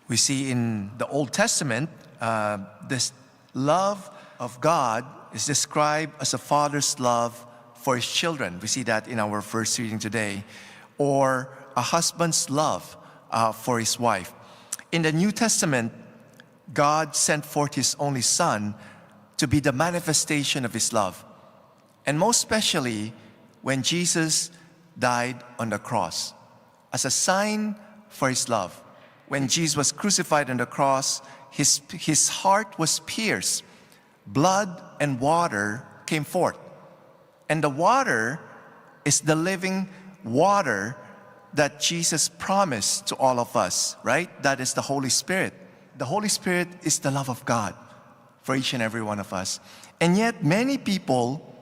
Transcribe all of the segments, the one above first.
We see in the Old Testament, this love of God is described as a father's love for his children. We see that in our first reading today. Or a husband's love for his wife. In the New Testament, God sent forth his only Son to be the manifestation of his love. And most especially when Jesus died on the cross as a sign for his love. When Jesus was crucified on the cross, his heart was pierced. Blood and water came forth. And the water is the living water that Jesus promised to all of us, right? That is the Holy Spirit. The Holy Spirit is the love of God for each and every one of us. And yet many people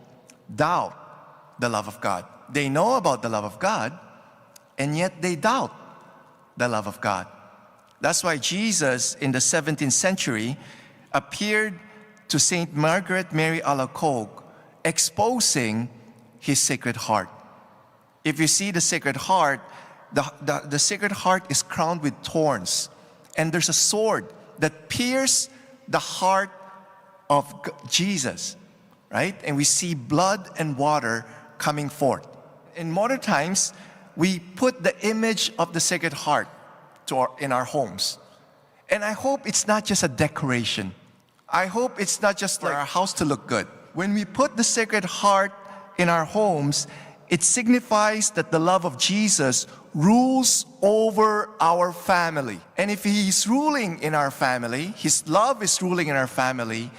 doubt the love of God. They know about the love of God, and yet they doubt the love of God. That's why Jesus in the 17th century appeared to Saint Margaret Mary Alacoque, exposing his Sacred Heart. If you see the Sacred Heart, the Sacred Heart is crowned with thorns, and there's a sword that pierces the heart of Jesus, right? And we see blood and water coming forth. In modern times, we put the image of the Sacred Heart in our homes. And I hope it's not just a decoration. I hope it's not just for our house to look good. When we put the Sacred Heart in our homes, it signifies that the love of Jesus rules over our family. And if He's ruling in our family, His love is ruling in our family,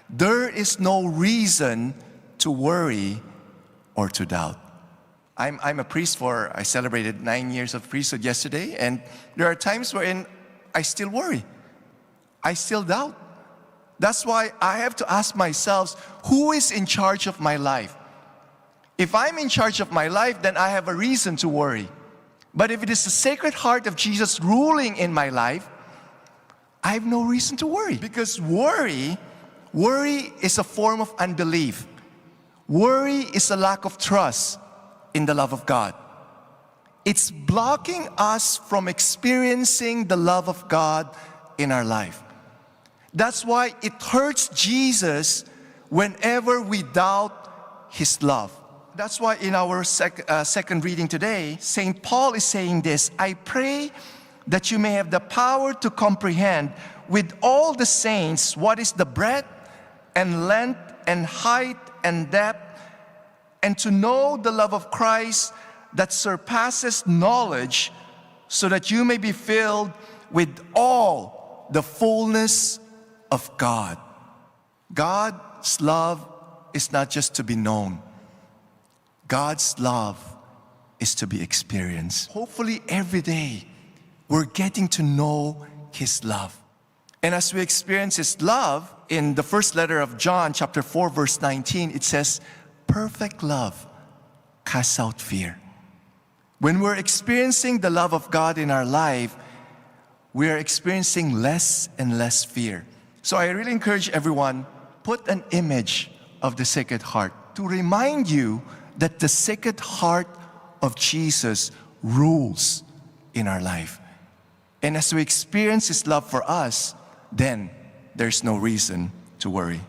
there is no reason to worry or to doubt. I'm a priest I celebrated 9 years of priesthood yesterday, and there are times wherein I still worry. I still doubt. That's why I have to ask myself, who is in charge of my life? If I'm in charge of my life, then I have a reason to worry. But if it is the Sacred Heart of Jesus ruling in my life, I have no reason to worry. Because worry is a form of unbelief. Worry is a lack of trust in the love of God. It's blocking us from experiencing the love of God in our life. That's why it hurts Jesus whenever we doubt His love. That's why in our second reading today, St. Paul is saying this: I pray that you may have the power to comprehend with all the saints what is the breadth and length and height and depth, and to know the love of Christ that surpasses knowledge, so that you may be filled with all the fullness of God. God's love is not just to be known. God's love is to be experienced. Hopefully every day we're getting to know His love. And as we experience His love, in the first letter of John, chapter 4, verse 19, it says, perfect love casts out fear. When we're experiencing the love of God in our life, we are experiencing less and less fear. So I really encourage everyone, put an image of the Sacred Heart to remind you that the Sacred Heart of Jesus rules in our life. And as we experience His love for us, then there's no reason to worry.